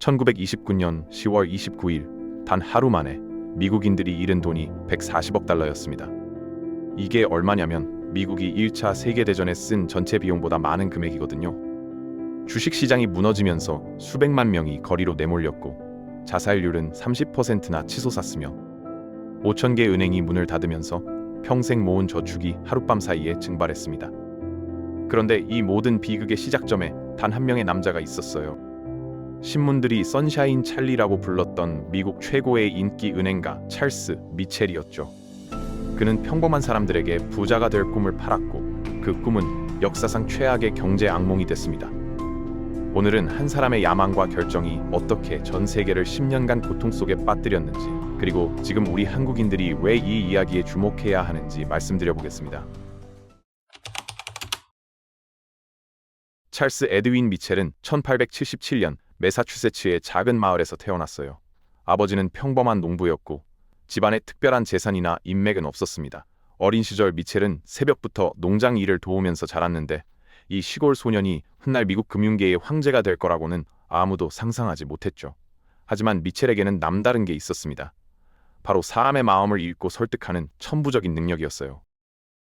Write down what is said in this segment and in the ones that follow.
1929년 10월 29일 단 하루 만에 미국인들이 잃은 돈이 140억 달러였습니다. 이게 얼마냐면 미국이 1차 세계대전에 쓴 전체 비용보다 많은 금액이거든요. 주식시장이 무너지면서 수백만 명이 거리로 내몰렸고 자살률은 30%나 치솟았으며 5천 개 은행이 문을 닫으면서 평생 모은 저축이 하룻밤 사이에 증발했습니다. 그런데 이 모든 비극의 시작점에 단 한 명의 남자가 있었어요. 신문들이 선샤인 찰리라고 불렀던 미국 최고의 인기 은행가 찰스 미첼이었죠. 그는 평범한 사람들에게 부자가 될 꿈을 팔았고 그 꿈은 역사상 최악의 경제 악몽이 됐습니다. 오늘은 한 사람의 야망과 결정이 어떻게 전 세계를 10년간 고통 속에 빠뜨렸는지, 그리고 지금 우리 한국인들이 왜 이 이야기에 주목해야 하는지 말씀드려 보겠습니다. 찰스 에드윈 미첼은 1877년 매사추세츠의 작은 마을에서 태어났어요. 아버지는 평범한 농부였고 집안에 특별한 재산이나 인맥은 없었습니다. 어린 시절 미첼은 새벽부터 농장 일을 도우면서 자랐는데 이 시골 소년이 훗날 미국 금융계의 황제가 될 거라고는 아무도 상상하지 못했죠. 하지만 미첼에게는 남다른 게 있었습니다. 바로 사람의 마음을 읽고 설득하는 천부적인 능력이었어요.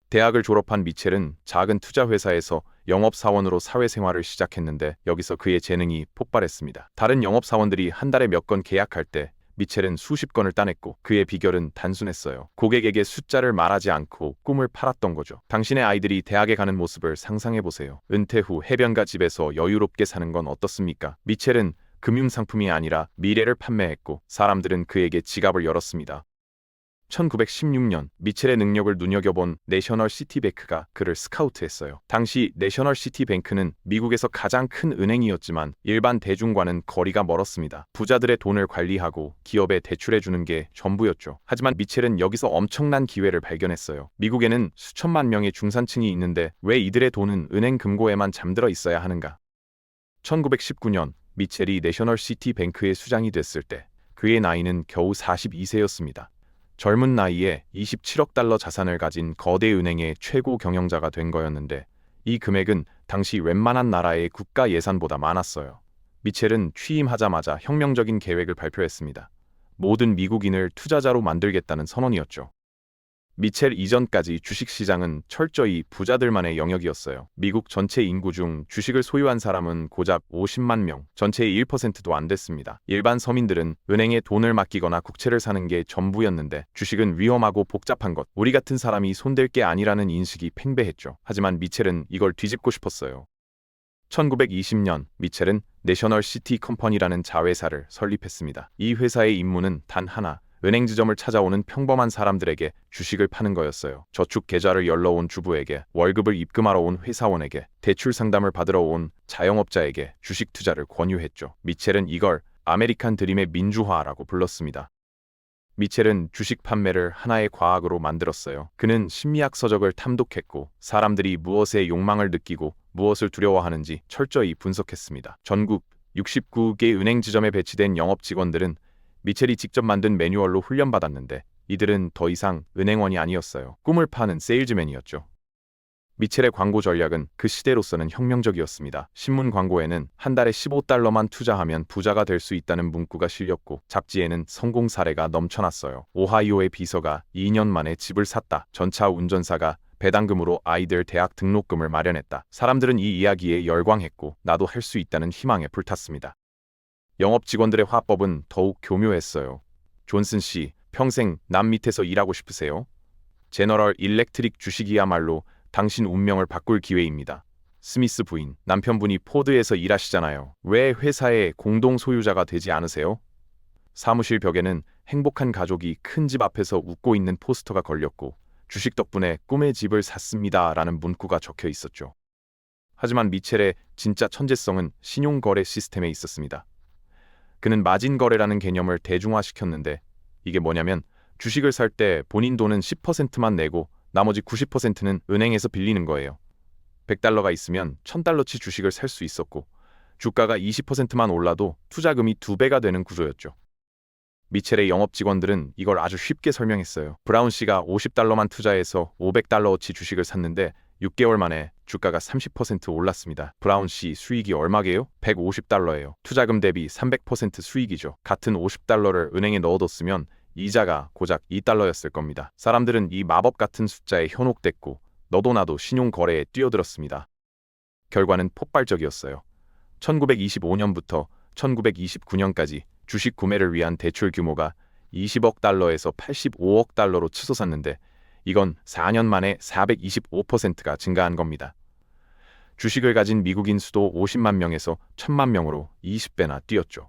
대학을 졸업한 미첼은 작은 투자회사에서 영업사원으로 사회생활을 시작했는데 여기서 그의 재능이 폭발했습니다. 다른 영업사원들이 한 달에 몇 건 계약할 때 미첼은 수십 건을 따냈고 그의 비결은 단순했어요. 고객에게 숫자를 말하지 않고 꿈을 팔았던 거죠. 당신의 아이들이 대학에 가는 모습을 상상해보세요. 은퇴 후 해변가 집에서 여유롭게 사는 건 어떻습니까? 미첼은 금융상품이 아니라 미래를 판매했고 사람들은 그에게 지갑을 열었습니다. 1916년 미첼의 능력을 눈여겨본 내셔널 시티뱅크가 그를 스카우트했어요. 당시 내셔널 시티뱅크는 미국에서 가장 큰 은행이었지만 일반 대중과는 거리가 멀었습니다. 부자들의 돈을 관리하고 기업에 대출해주는 게 전부였죠. 하지만 미첼은 여기서 엄청난 기회를 발견했어요. 미국에는 수천만 명의 중산층이 있는데 왜 이들의 돈은 은행 금고에만 잠들어 있어야 하는가? 1919년 미첼이 내셔널 시티뱅크의 수장이 됐을 때 그의 나이는 겨우 42세였습니다. 젊은 나이에 27억 달러 자산을 가진 거대 은행의 최고 경영자가 된 거였는데 이 금액은 당시 웬만한 나라의 국가 예산보다 많았어요. 미첼은 취임하자마자 혁명적인 계획을 발표했습니다. 모든 미국인을 투자자로 만들겠다는 선언이었죠. 미첼 이전까지 주식시장은 철저히 부자들만의 영역이었어요. 미국 전체 인구 중 주식을 소유한 사람은 고작 50만 명, 전체의 1%도 안 됐습니다. 일반 서민들은 은행에 돈을 맡기거나 국채를 사는 게 전부였는데 주식은 위험하고 복잡한 것, 우리 같은 사람이 손댈 게 아니라는 인식이 팽배했죠. 하지만 미첼은 이걸 뒤집고 싶었어요. 1920년 미첼은 내셔널 시티 컴퍼니라는 자회사를 설립했습니다. 이 회사의 임무는 단 하나, 은행 지점을 찾아오는 평범한 사람들에게 주식을 파는 거였어요. 저축 계좌를 열러 온 주부에게, 월급을 입금하러 온 회사원에게, 대출 상담을 받으러 온 자영업자에게 주식 투자를 권유했죠. 미첼은 이걸 아메리칸 드림의 민주화라고 불렀습니다. 미첼은 주식 판매를 하나의 과학으로 만들었어요. 그는 심리학 서적을 탐독했고 사람들이 무엇에 욕망을 느끼고 무엇을 두려워하는지 철저히 분석했습니다. 전국 69개 은행 지점에 배치된 영업 직원들은 미첼이 직접 만든 매뉴얼로 훈련받았는데 이들은 더 이상 은행원이 아니었어요. 꿈을 파는 세일즈맨이었죠. 미첼의 광고 전략은 그 시대로서는 혁명적이었습니다. 신문 광고에는 한 달에 15달러만 투자하면 부자가 될 수 있다는 문구가 실렸고 잡지에는 성공 사례가 넘쳐났어요. 오하이오의 비서가 2년 만에 집을 샀다. 전차 운전사가 배당금으로 아이들 대학 등록금을 마련했다. 사람들은 이 이야기에 열광했고 나도 할 수 있다는 희망에 불탔습니다. 영업 직원들의 화법은 더욱 교묘했어요. 존슨 씨, 평생 남 밑에서 일하고 싶으세요? 제너럴 일렉트릭 주식이야말로 당신 운명을 바꿀 기회입니다. 스미스 부인, 남편분이 포드에서 일하시잖아요. 왜 회사의 공동 소유자가 되지 않으세요? 사무실 벽에는 행복한 가족이 큰 집 앞에서 웃고 있는 포스터가 걸렸고 주식 덕분에 꿈의 집을 샀습니다 라는 문구가 적혀 있었죠. 하지만 미첼의 진짜 천재성은 신용거래 시스템에 있었습니다. 그는 마진거래라는 개념을 대중화시켰는데 이게 뭐냐면 주식을 살 때 본인 돈은 10%만 내고 나머지 90%는 은행에서 빌리는 거예요. 100달러가 있으면 1000달러치 주식을 살 수 있었고 주가가 20%만 올라도 투자금이 2배가 되는 구조였죠. 미첼의 영업 직원들은 이걸 아주 쉽게 설명했어요. 브라운 씨가 50달러만 투자해서 500달러어치 주식을 샀는데 6개월 만에 주가가 30% 올랐습니다. 브라운 씨 수익이 얼마게요? 150달러예요. 투자금 대비 300% 수익이죠. 같은 50달러를 은행에 넣어뒀으면 이자가 고작 2달러였을 겁니다. 사람들은 이 마법 같은 숫자에 현혹됐고 너도 나도 신용거래에 뛰어들었습니다. 결과는 폭발적이었어요. 1925년부터 1929년까지 주식 구매를 위한 대출 규모가 20억 달러에서 85억 달러로 치솟았는데 이건 4년 만에 425%가 증가한 겁니다. 주식을 가진 미국인 수도 50만 명에서 1000만 명으로 20배나 뛰었죠.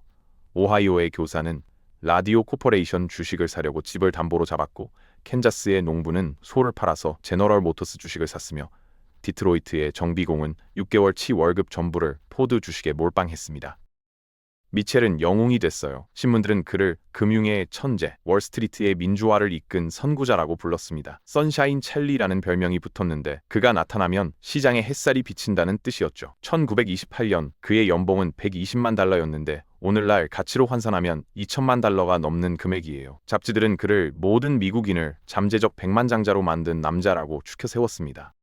오하이오의 교사는 라디오 코퍼레이션 주식을 사려고 집을 담보로 잡았고 캔자스의 농부는 소를 팔아서 제너럴 모터스 주식을 샀으며 디트로이트의 정비공은 6개월치 월급 전부를 포드 주식에 몰빵했습니다. 미첼은 영웅이 됐어요. 신문들은 그를 금융의 천재, 월스트리트의 민주화를 이끈 선구자라고 불렀습니다. 선샤인 첼리라는 별명이 붙었는데 그가 나타나면 시장에 햇살이 비친다는 뜻이었죠. 1928년 그의 연봉은 120만 달러였는데 오늘날 가치로 환산하면 2천만 달러가 넘는 금액이에요. 잡지들은 그를 모든 미국인을 잠재적 백만장자로 만든 남자라고 추켜 세웠습니다.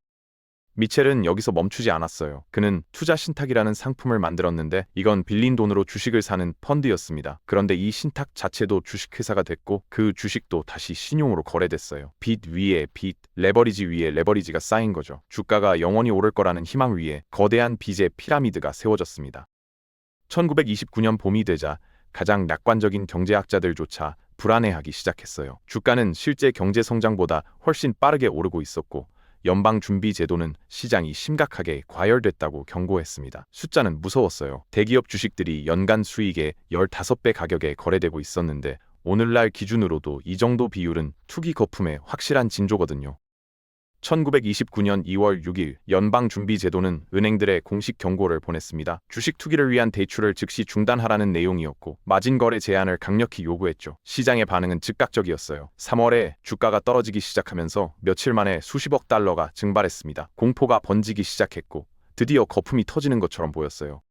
미첼은 여기서 멈추지 않았어요. 그는 투자 신탁이라는 상품을 만들었는데 이건 빌린 돈으로 주식을 사는 펀드였습니다. 그런데 이 신탁 자체도 주식회사가 됐고 그 주식도 다시 신용으로 거래됐어요. 빚 위에 빚, 레버리지 위에 레버리지가 쌓인 거죠. 주가가 영원히 오를 거라는 희망 위에 거대한 빚의 피라미드가 세워졌습니다. 1929년 봄이 되자 가장 낙관적인 경제학자들조차 불안해하기 시작했어요. 주가는 실제 경제 성장보다 훨씬 빠르게 오르고 있었고 연방준비제도는 시장이 심각하게 과열됐다고 경고했습니다. 숫자는 무서웠어요. 대기업 주식들이 연간 수익의 15배 가격에 거래되고 있었는데 오늘날 기준으로도 이 정도 비율은 투기 거품의 확실한 징조거든요. 1929년 2월 6일 연방준비제도는 은행들에 공식 경고를 보냈습니다. 주식 투기를 위한 대출을 즉시 중단하라는 내용이었고 마진거래 제한을 강력히 요구했죠. 시장의 반응은 즉각적이었어요. 3월에 주가가 떨어지기 시작하면서 며칠 만에 수십억 달러가 증발했습니다. 공포가 번지기 시작했고 드디어 거품이 터지는 것처럼 보였어요.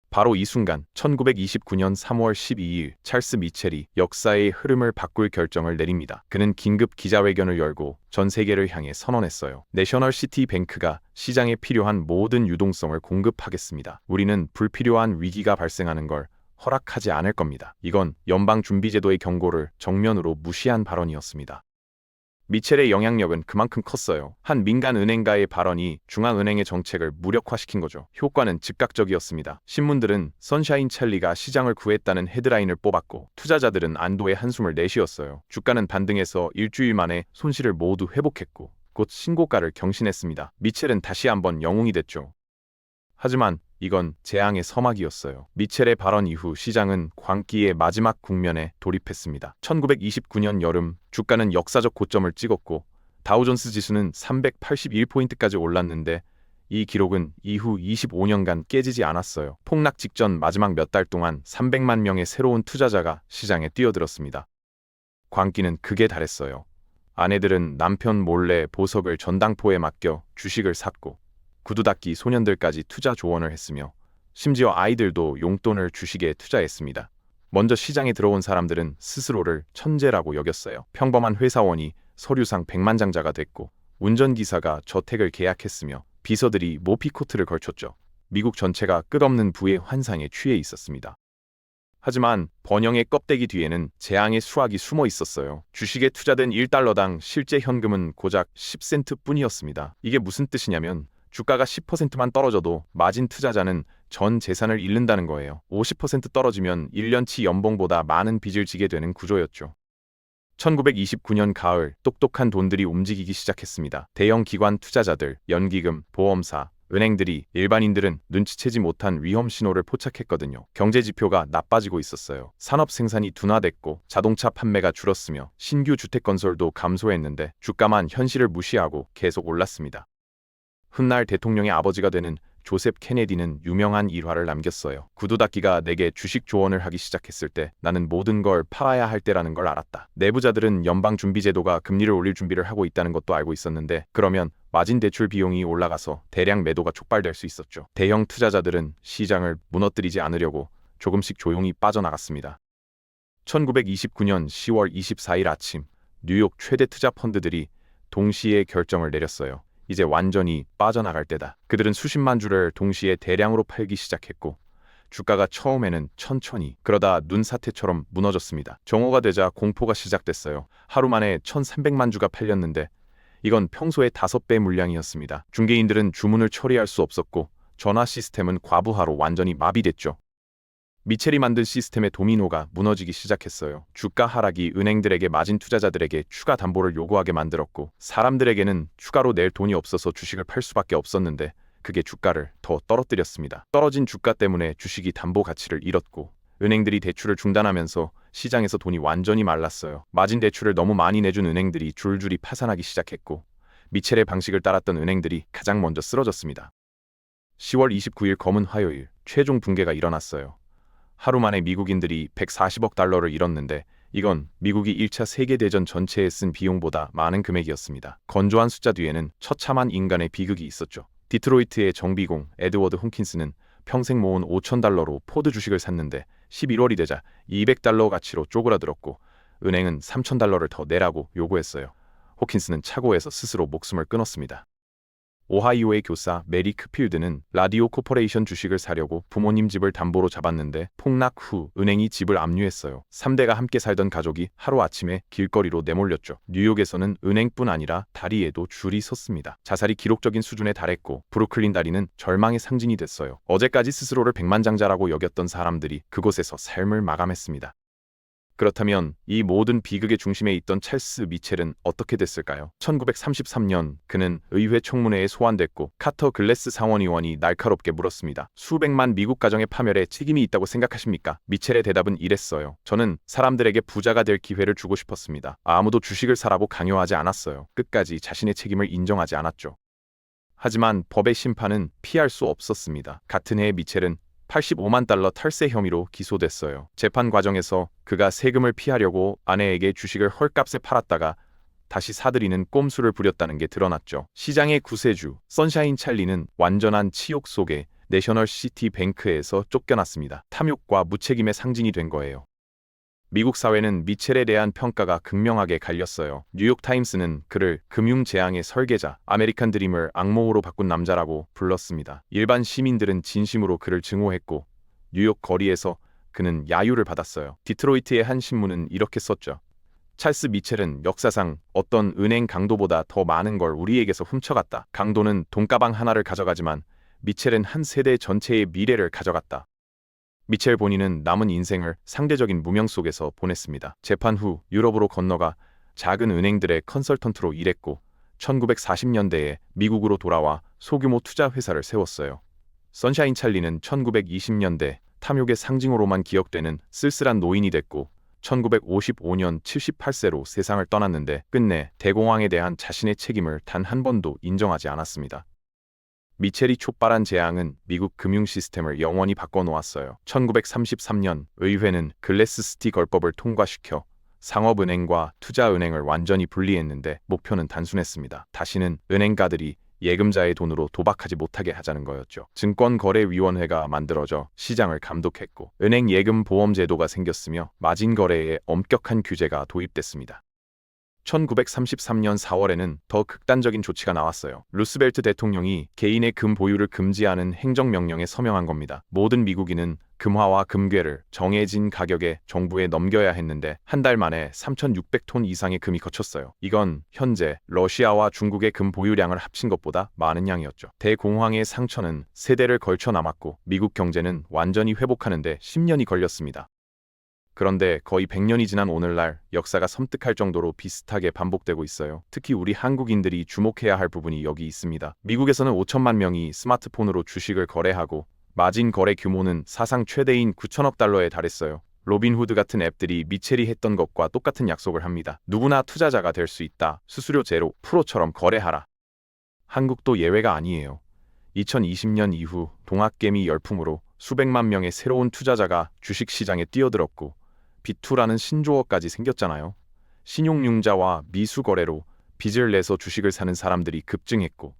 바로 이 순간 1929년 3월 12일 찰스 미첼이 역사의 흐름을 바꿀 결정을 내립니다. 그는 긴급 기자회견을 열고 전 세계를 향해 선언했어요. 내셔널 시티 뱅크가 시장에 필요한 모든 유동성을 공급하겠습니다. 우리는 불필요한 위기가 발생하는 걸 허락하지 않을 겁니다. 이건 연방준비제도의 경고를 정면으로 무시한 발언이었습니다. 미첼의 영향력은 그만큼 컸어요. 한 민간은행가의 발언이 중앙은행의 정책을 무력화시킨 거죠. 효과는 즉각적이었습니다. 신문들은 선샤인 첼리가 시장을 구했다는 헤드라인을 뽑았고 투자자들은 안도의 한숨을 내쉬었어요. 주가는 반등해서 일주일 만에 손실을 모두 회복했고 곧 신고가를 경신했습니다. 미첼은 다시 한번 영웅이 됐죠. 하지만 이건 재앙의 서막이었어요. 미첼의 발언 이후 시장은 광기의 마지막 국면에 돌입했습니다. 1929년 여름 주가는 역사적 고점을 찍었고 다우존스 지수는 381포인트까지 올랐는데 이 기록은 이후 25년간 깨지지 않았어요. 폭락 직전 마지막 몇 달 동안 300만 명의 새로운 투자자가 시장에 뛰어들었습니다. 광기는 극에 달했어요. 아내들은 남편 몰래 보석을 전당포에 맡겨 주식을 샀고 구두 닦기 소년들까지 투자 조언을 했으며 심지어 아이들도 용돈을 주식에 투자했습니다. 먼저 시장에 들어온 사람들은 스스로를 천재라고 여겼어요. 평범한 회사원이 서류상 백만장자가 됐고 운전기사가 저택을 계약했으며 비서들이 모피코트를 걸쳤죠. 미국 전체가 끝없는 부의 환상에 취해 있었습니다. 하지만 번영의 껍데기 뒤에는 재앙의 수학이 숨어 있었어요. 주식에 투자된 1달러당 실제 현금은 고작 10센트 뿐이었습니다. 이게 무슨 뜻이냐면 주가가 10%만 떨어져도 마진 투자자는 전 재산을 잃는다는 거예요. 50% 떨어지면 1년치 연봉보다 많은 빚을 지게 되는 구조였죠. 1929년 가을 똑똑한 돈들이 움직이기 시작했습니다. 대형 기관 투자자들, 연기금, 보험사, 은행들이 일반인들은 눈치채지 못한 위험 신호를 포착했거든요. 경제 지표가 나빠지고 있었어요. 산업 생산이 둔화됐고 자동차 판매가 줄었으며 신규 주택 건설도 감소했는데 주가만 현실을 무시하고 계속 올랐습니다. 훗날 대통령의 아버지가 되는 조셉 케네디는 유명한 일화를 남겼어요. 구두 닦기가 내게 주식 조언을 하기 시작했을 때 나는 모든 걸 팔아야 할 때라는 걸 알았다. 내부자들은 연방준비제도가 금리를 올릴 준비를 하고 있다는 것도 알고 있었는데 그러면 마진 대출 비용이 올라가서 대량 매도가 촉발될 수 있었죠. 대형 투자자들은 시장을 무너뜨리지 않으려고 조금씩 조용히 빠져나갔습니다. 1929년 10월 24일 아침 뉴욕 최대 투자 펀드들이 동시에 결정을 내렸어요. 이제 완전히 빠져나갈 때다. 그들은 수십만 주를 동시에 대량으로 팔기 시작했고 주가가 처음에는 천천히 그러다 눈사태처럼 무너졌습니다. 정오가 되자 공포가 시작됐어요. 하루 만에 1,300만 주가 팔렸는데 이건 평소의 5배 물량이었습니다. 중개인들은 주문을 처리할 수 없었고 전화 시스템은 과부하로 완전히 마비됐죠. 미첼이 만든 시스템의 도미노가 무너지기 시작했어요. 주가 하락이 은행들에게 마진 투자자들에게 추가 담보를 요구하게 만들었고 사람들에게는 추가로 낼 돈이 없어서 주식을 팔 수밖에 없었는데 그게 주가를 더 떨어뜨렸습니다. 떨어진 주가 때문에 주식이 담보 가치를 잃었고 은행들이 대출을 중단하면서 시장에서 돈이 완전히 말랐어요. 마진 대출을 너무 많이 내준 은행들이 줄줄이 파산하기 시작했고 미첼의 방식을 따랐던 은행들이 가장 먼저 쓰러졌습니다. 10월 29일 검은 화요일 최종 붕괴가 일어났어요. 하루 만에 미국인들이 140억 달러를 잃었는데 이건 미국이 1차 세계대전 전체에 쓴 비용보다 많은 금액이었습니다. 건조한 숫자 뒤에는 처참한 인간의 비극이 있었죠. 디트로이트의 정비공 에드워드 홈킨스는 평생 모은 5,000달러로 포드 주식을 샀는데 11월이 되자 200달러 가치로 쪼그라들었고 은행은 3,000달러를 더 내라고 요구했어요. 호킨스는 차고에서 스스로 목숨을 끊었습니다. 오하이오의 교사 메리 크필드는 라디오 코퍼레이션 주식을 사려고 부모님 집을 담보로 잡았는데 폭락 후 은행이 집을 압류했어요. 3대가 함께 살던 가족이 하루아침에 길거리로 내몰렸죠. 뉴욕에서는 은행뿐 아니라 다리에도 줄이 섰습니다. 자살이 기록적인 수준에 달했고 브루클린 다리는 절망의 상징이 됐어요. 어제까지 스스로를 백만장자라고 여겼던 사람들이 그곳에서 삶을 마감했습니다. 그렇다면 이 모든 비극의 중심에 있던 찰스 미첼은 어떻게 됐을까요? 1933년 그는 의회 청문회에 소환됐고 카터 글래스 상원의원이 날카롭게 물었습니다. 수백만 미국 가정의 파멸에 책임이 있다고 생각하십니까? 미첼의 대답은 이랬어요. 저는 사람들에게 부자가 될 기회를 주고 싶었습니다. 아무도 주식을 사라고 강요하지 않았어요. 끝까지 자신의 책임을 인정하지 않았죠. 하지만 법의 심판은 피할 수 없었습니다. 같은 해에 미첼은 85만 달러 탈세 혐의로 기소됐어요. 재판 과정에서 그가 세금을 피하려고 아내에게 주식을 헐값에 팔았다가 다시 사들이는 꼼수를 부렸다는 게 드러났죠. 시장의 구세주 선샤인 찰리는 완전한 치욕 속에 내셔널 시티 뱅크에서 쫓겨났습니다. 탐욕과 무책임의 상징이 된 거예요. 미국 사회는 미첼에 대한 평가가 극명하게 갈렸어요. 뉴욕타임스는 그를 금융재앙의 설계자, 아메리칸 드림을 악몽으로 바꾼 남자라고 불렀습니다. 일반 시민들은 진심으로 그를 증오했고 뉴욕 거리에서 그는 야유를 받았어요. 디트로이트의 한 신문은 이렇게 썼죠. 찰스 미첼은 역사상 어떤 은행 강도보다 더 많은 걸 우리에게서 훔쳐갔다. 강도는 돈가방 하나를 가져가지만 미첼은 한 세대 전체의 미래를 가져갔다. 미첼 본인은 남은 인생을 상대적인 무명 속에서 보냈습니다. 재판 후 유럽으로 건너가 작은 은행들의 컨설턴트로 일했고 1940년대에 미국으로 돌아와 소규모 투자 회사를 세웠어요. 선샤인 찰리는 1920년대 탐욕의 상징으로만 기억되는 쓸쓸한 노인이 됐고 1955년 78세로 세상을 떠났는데 끝내 대공황에 대한 자신의 책임을 단 한 번도 인정하지 않았습니다. 미첼이 촉발한 재앙은 미국 금융 시스템을 영원히 바꿔놓았어요. 1933년 의회는 글래스-스티 걸법을 통과시켜 상업은행과 투자은행을 완전히 분리했는데 목표는 단순했습니다. 다시는 은행가들이 예금자의 돈으로 도박하지 못하게 하자는 거였죠. 증권거래위원회가 만들어져 시장을 감독했고 은행 예금 보험 제도가 생겼으며 마진 거래에 엄격한 규제가 도입됐습니다. 1933년 4월에는 더 극단적인 조치가 나왔어요. 루스벨트 대통령이 개인의 금 보유를 금지하는 행정명령에 서명한 겁니다. 모든 미국인은 금화와 금괴를 정해진 가격에 정부에 넘겨야 했는데 한 달 만에 3,600톤 이상의 금이 거쳤어요. 이건 현재 러시아와 중국의 금 보유량을 합친 것보다 많은 양이었죠. 대공황의 상처는 세대를 걸쳐 남았고 미국 경제는 완전히 회복하는 데 10년이 걸렸습니다. 그런데 거의 100년이 지난 오늘날 역사가 섬뜩할 정도로 비슷하게 반복되고 있어요. 특히 우리 한국인들이 주목해야 할 부분이 여기 있습니다. 미국에서는 5천만 명이 스마트폰으로 주식을 거래하고 마진 거래 규모는 사상 최대인 9천억 달러에 달했어요. 로빈후드 같은 앱들이 미첼이 했던 것과 똑같은 약속을 합니다. 누구나 투자자가 될 수 있다. 수수료 제로, 프로처럼 거래하라. 한국도 예외가 아니에요. 2020년 이후 동학개미 열풍으로 수백만 명의 새로운 투자자가 주식시장에 뛰어들었고 비투라는 신조어까지 생겼잖아요. 신용융자와 미수거래로 빚을 내서 주식을 사는 사람들이 급증했고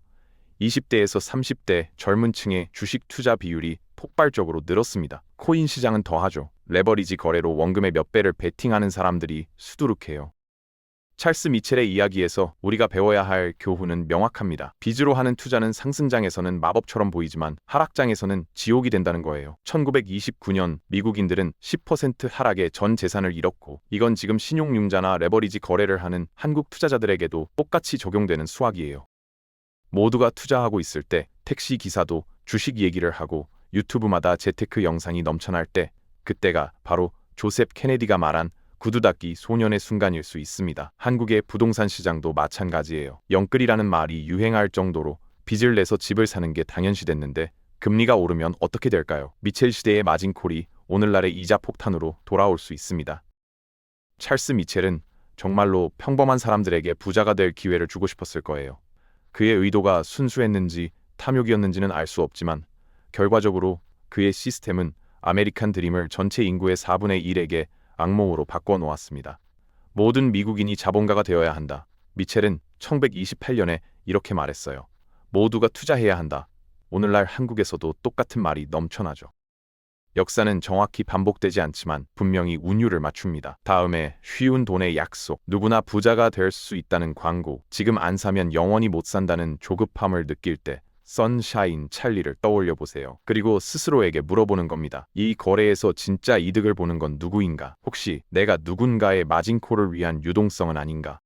20대에서 30대 젊은 층의 주식 투자 비율이 폭발적으로 늘었습니다. 코인 시장은 더하죠. 레버리지 거래로 원금의 몇 배를 베팅하는 사람들이 수두룩해요. 찰스 미첼의 이야기에서 우리가 배워야 할 교훈은 명확합니다. 빚으로 하는 투자는 상승장에서는 마법처럼 보이지만 하락장에서는 지옥이 된다는 거예요. 1929년 미국인들은 10% 하락에 전 재산을 잃었고, 이건 지금 신용융자나 레버리지 거래를 하는 한국 투자자들에게도 똑같이 적용되는 수학이에요. 모두가 투자하고 있을 때 택시 기사도 주식 얘기를 하고 유튜브마다 재테크 영상이 넘쳐날 때, 그때가 바로 조셉 케네디가 말한 구두 닦기 소년의 순간일 수 있습니다. 한국의 부동산 시장도 마찬가지예요. 영끌이라는 말이 유행할 정도로 빚을 내서 집을 사는 게 당연시됐는데, 금리가 오르면 어떻게 될까요? 미첼 시대의 마진콜이 오늘날의 이자 폭탄으로 돌아올 수 있습니다. 찰스 미첼은 정말로 평범한 사람들에게 부자가 될 기회를 주고 싶었을 거예요. 그의 의도가 순수했는지 탐욕이었는지는 알 수 없지만, 결과적으로 그의 시스템은 아메리칸 드림을 전체 인구의 4분의 1에게 악몽으로 바꿔 놓았습니다. 모든 미국인이 자본가가 되어야 한다. 미첼은 1928년에 이렇게 말했어요. 모두가 투자해야 한다. 오늘날 한국에서도 똑같은 말이 넘쳐나죠. 역사는 정확히 반복되지 않지만 분명히 운율을 맞춥니다. 다음에 쉬운 돈의 약속, 누구나 부자가 될 수 있다는 광고, 지금 안 사면 영원히 못 산다는 조급함을 느낄 때 선샤인 찰리를 떠올려 보세요. 그리고 스스로에게 물어보는 겁니다. 이 거래에서 진짜 이득을 보는 건 누구인가? 혹시 내가 누군가의 마진콜을 위한 유동성은 아닌가?